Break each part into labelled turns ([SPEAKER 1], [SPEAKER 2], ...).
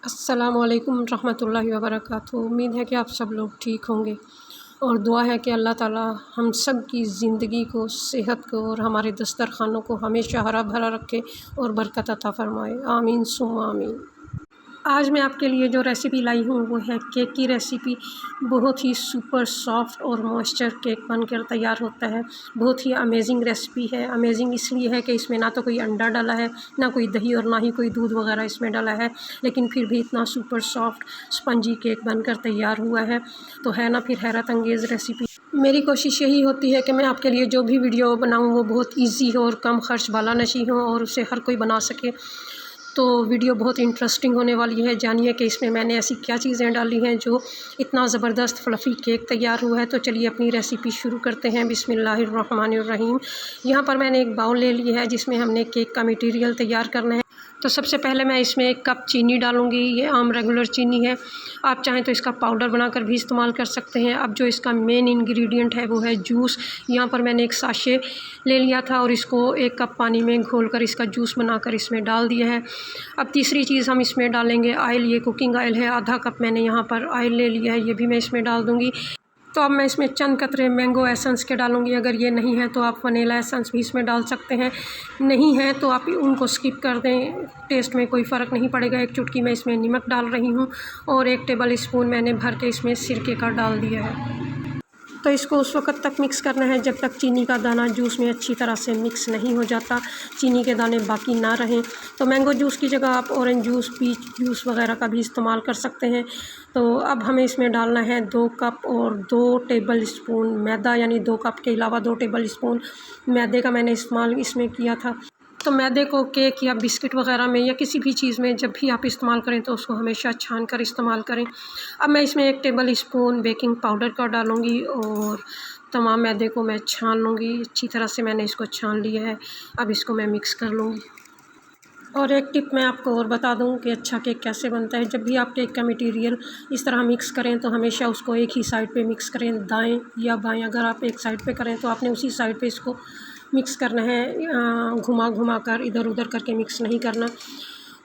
[SPEAKER 1] अस्सलामुअलैकुम रहमतुल्लाहि व बरकातुहू। उम्मीद है कि आप सब लोग ठीक होंगे और दुआ है कि अल्लाह ताला हम सब की ज़िंदगी को, सेहत को और हमारे दस्तरख़ानों को हमेशा हरा भरा रखे और बरकत अता फ़रमाए। आमीन सुम्मा आमीन। आज मैं आपके लिए जो रेसिपी लाई हूँ वो है केक की रेसिपी। बहुत ही सुपर सॉफ्ट और मॉइस्चर केक बनकर तैयार होता है। बहुत ही अमेजिंग रेसिपी है। अमेजिंग इसलिए है कि इसमें ना तो कोई अंडा डाला है, ना कोई दही और ना ही कोई दूध वगैरह इसमें डाला है, लेकिन फिर भी इतना सुपर सॉफ्ट स्पंजी केक बनकर तैयार हुआ है। तो है ना फिर हैरत अंगेज़ रेसिपी। मेरी कोशिश यही होती है कि मैं आपके लिए जो भी वीडियो बनाऊँ वो बहुत ईजी हो और कम ख़र्च वाला नशी हो और उसे हर कोई बना सके। तो वीडियो बहुत इंटरेस्टिंग होने वाली है। जानिए कि इसमें मैंने ऐसी क्या चीज़ें डाली हैं जो इतना ज़बरदस्त फ्लफ़ी केक तैयार हुआ है। तो चलिए अपनी रेसिपी शुरू करते हैं। बिस्मिल्लाहिर्रहमानिर्रहीम। यहाँ पर मैंने एक बाउल ले लिया है जिसमें हमने केक का मटेरियल तैयार करना है। तो सबसे पहले मैं इसमें 1 कप चीनी डालूँगी। ये आम रेगुलर चीनी है। आप चाहें तो इसका पाउडर बनाकर भी इस्तेमाल कर सकते हैं। अब जो इसका मेन इंग्रेडिएंट है वो है जूस। यहाँ पर मैंने एक साशे ले लिया था और इसको 1 कप पानी में घोलकर इसका जूस बनाकर इसमें डाल दिया है। अब तीसरी चीज़ हम इसमें डालेंगे ऑयल। ये कुकिंग ऑयल है, आधा कप मैंने यहाँ पर ऑयल ले लिया है, ये भी मैं इसमें डाल दूँगी। तो अब मैं इसमें चंद कतरे मैंगो एसेंस के डालूँगी। अगर ये नहीं है तो आप वनीला एसेंस भी इसमें डाल सकते हैं। नहीं है तो आप उनको स्किप कर दें, टेस्ट में कोई फ़र्क नहीं पड़ेगा। 1 चुटकी मैं इसमें नमक डाल रही हूँ और 1 टेबल स्पून मैंने भर के इसमें सिरके का डाल दिया है। तो इसको उस वक़्त तक मिक्स करना है जब तक चीनी का दाना जूस में अच्छी तरह से मिक्स नहीं हो जाता, चीनी के दाने बाकी ना रहें। तो मैंगो जूस की जगह आप ऑरेंज जूस, पीच जूस वग़ैरह का भी इस्तेमाल कर सकते हैं। तो अब हमें इसमें डालना है 2 कप और 2 टेबल स्पून मैदा, यानी 2 कप के अलावा 2 टेबल स्पून मैदे का मैंने इस्तेमाल इसमें किया था। तो मैदे को केक या बिस्किट वग़ैरह में या किसी भी चीज़ में जब भी आप इस्तेमाल करें तो उसको हमेशा छान कर इस्तेमाल करें। अब मैं इसमें 1 टेबल स्पून बेकिंग पाउडर का डालूँगी और तमाम मैदे को मैं छान लूँगी। अच्छी तरह से मैंने इसको छान लिया है। अब इसको मैं मिक्स कर लूँगी। और एक टिप मैं आपको और बता दूं कि अच्छा केक कैसे बनता है। जब भी आप केक का मटेरियल इस तरह मिक्स करें तो हमेशा उसको एक ही साइड पे मिक्स करें, दाएं या बाएं। अगर आप एक साइड पे करें तो आपने उसी साइड पे इसको मिक्स करना है, घुमा घुमा कर, इधर उधर करके मिक्स नहीं करना।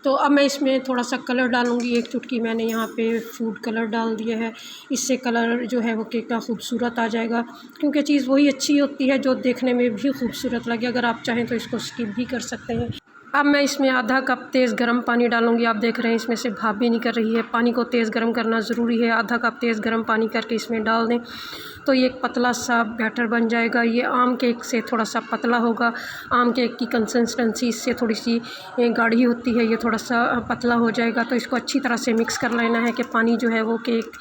[SPEAKER 1] तो अब मैं इसमें थोड़ा सा कलर डालूँगी। 1 चुटकी मैंने यहाँ पे फूड कलर डाल दिया है। इससे कलर जो है वो केक का खूबसूरत आ जाएगा, क्योंकि चीज़ वही अच्छी होती है जो देखने में भी खूबसूरत लगे। अगर आप चाहें तो इसको स्किप भी कर सकते हैं। अब मैं इसमें आधा कप तेज़ गरम पानी डालूँगी। आप देख रहे हैं इसमें से भाप भी निकल रही है। पानी को तेज़ गरम करना ज़रूरी है। आधा कप तेज़ गरम पानी करके इसमें डाल दें तो ये एक पतला सा बैटर बन जाएगा। ये आम केक से थोड़ा सा पतला होगा। आम केक की कंसिस्टेंसी इससे थोड़ी सी गाढ़ी होती है, ये थोड़ा सा पतला हो जाएगा। तो इसको अच्छी तरह से मिक्स कर लेना है कि पानी जो है वो केक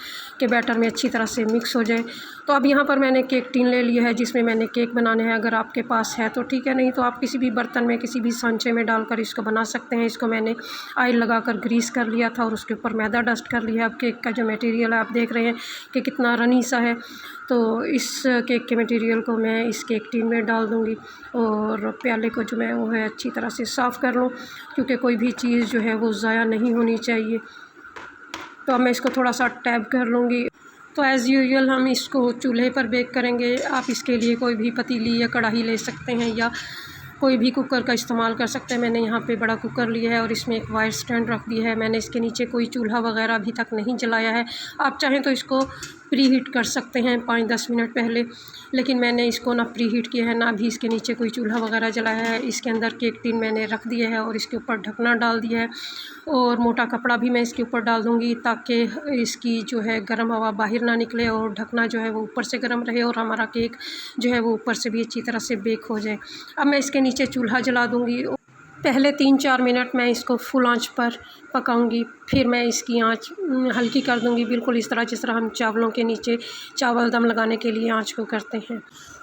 [SPEAKER 1] के बैटर में अच्छी तरह से मिक्स हो जाए। तो अब यहाँ पर मैंने केक टिन ले लिया है जिसमें मैंने केक बनाने हैं। अगर आपके पास है तो ठीक है, नहीं तो आप किसी भी बर्तन में, किसी भी सांचे में डालकर इसको बना सकते हैं। इसको मैंने ऑयल लगाकर ग्रीस कर लिया था और उसके ऊपर मैदा डस्ट कर लिया। अब केक का जो मटेरियल है आप देख रहे हैं कि कितना रनी सा है। तो इस केक के मटेरियल को मैं इस केक टिन में डाल दूँगी और प्याले को जो मैं वो है अच्छी तरह से साफ़ कर लूँ, क्योंकि कोई भी चीज़ जो है वो ज़ाया नहीं होनी चाहिए। तो अब मैं इसको थोड़ा सा टैप कर लूँगी। तो एज़ यूजुअल हम इसको चूल्हे पर बेक करेंगे। आप इसके लिए कोई भी पतीली या कढ़ाई ले सकते हैं या कोई भी कुकर का इस्तेमाल कर सकते हैं। मैंने यहाँ पे बड़ा कुकर लिया है और इसमें एक वायर स्टैंड रख दिया है। मैंने इसके नीचे कोई चूल्हा वगैरह अभी तक नहीं जलाया है। आप चाहें तो इसको प्री हीट कर सकते हैं 5-10 मिनट पहले, लेकिन मैंने इसको ना प्री हीट किया है ना भी इसके नीचे कोई चूल्हा वगैरह जलाया है। इसके अंदर केक टिन मैंने रख दिया है और इसके ऊपर ढकना डाल दिया है और मोटा कपड़ा भी मैं इसके ऊपर डाल दूँगी ताकि इसकी जो है गर्म हवा बाहर ना निकले और ढकना जो है वो ऊपर से गर्म रहे और हमारा केक जो है वो ऊपर से भी अच्छी तरह से बेक हो जाए। अब मैं इसके नीचे चूल्हा जला दूँगी। पहले 3-4 मिनट मैं इसको फुल आंच पर पकाऊंगी, फिर मैं इसकी आंच हल्की कर दूंगी, बिल्कुल इस तरह जिस तरह हम चावलों के नीचे चावल दम लगाने के लिए आंच को करते हैं।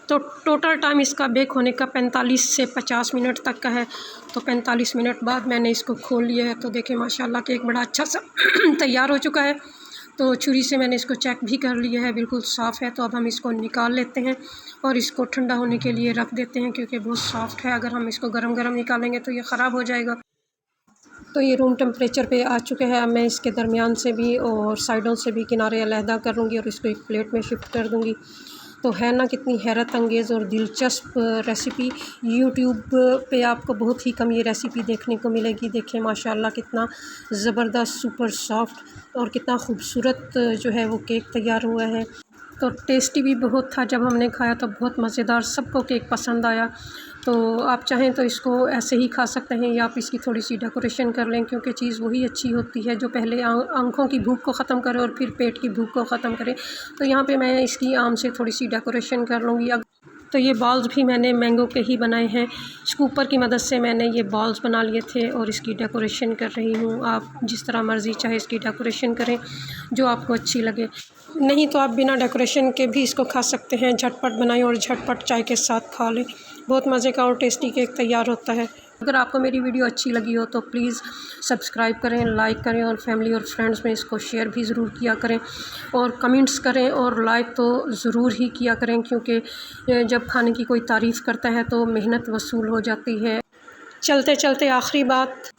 [SPEAKER 1] तो टोटल टाइम इसका बेक होने का 45 से 50 मिनट तक का है। तो 45 मिनट बाद मैंने इसको खोल लिया है। तो देखें माशाल्लाह केक बड़ा अच्छा सा तैयार हो चुका है। तो छुरी से मैंने इसको चेक भी कर लिया है, बिल्कुल साफ़ है। तो अब हम इसको निकाल लेते हैं और इसको ठंडा होने के लिए रख देते हैं, क्योंकि बहुत सॉफ्ट है। अगर हम इसको गरम गरम निकालेंगे तो ये ख़राब हो जाएगा। तो ये रूम टेम्परेचर पे आ चुके हैं। अब मैं इसके दरमियान से भी और साइडों से भी किनारे अलहदा कर लूँगी और इसको एक प्लेट में शिफ्ट कर दूँगी। तो है ना कितनी हैरत अंगेज़ और दिलचस्प रेसिपी। यूट्यूब पे आपको बहुत ही कम ये रेसिपी देखने को मिलेगी। देखें माशाल्लाह कितना ज़बरदस्त सुपर सॉफ्ट और कितना खूबसूरत जो है वो केक तैयार हुआ है। तो टेस्टी भी बहुत था, जब हमने खाया तो बहुत मज़ेदार, सबको केक पसंद आया। तो आप चाहें तो इसको ऐसे ही खा सकते हैं या आप इसकी थोड़ी सी डेकोरेशन कर लें, क्योंकि चीज़ वही अच्छी होती है जो पहले आँखों की भूख को ख़त्म करे और फिर पेट की भूख को ख़त्म करे। तो यहाँ पे मैं इसकी आम से थोड़ी सी डेकोरेशन कर लूँगी। अब तो ये बॉल्स भी मैंने मैंगो के ही बनाए हैं। स्कूपर की मदद से मैंने ये बॉल्स बना लिए थे और इसकी डेकोरेशन कर रही हूँ। आप जिस तरह मर्ज़ी चाहे इसकी डेकोरेशन करें, जो आपको अच्छी लगे। नहीं तो आप बिना डेकोरेशन के भी इसको खा सकते हैं। झटपट बनाएं और झटपट चाय के साथ खा लें। बहुत मज़े का और टेस्टी केक तैयार होता है। अगर आपको मेरी वीडियो अच्छी लगी हो तो प्लीज़ सब्सक्राइब करें, लाइक करें और फैमिली और फ्रेंड्स में इसको शेयर भी ज़रूर किया करें और कमेंट्स करें और लाइक तो ज़रूर ही किया करें, क्योंकि जब खाने की कोई तारीफ़ करता है तो मेहनत वसूल हो जाती है। चलते चलते आखिरी बात,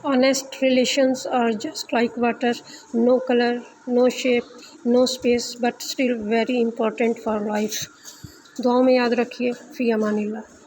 [SPEAKER 1] honest relations are just like water, no colour, no shape, no space, but still very important for life. दुआओं में याद रखिए। फ़ी अमानिल्लाह।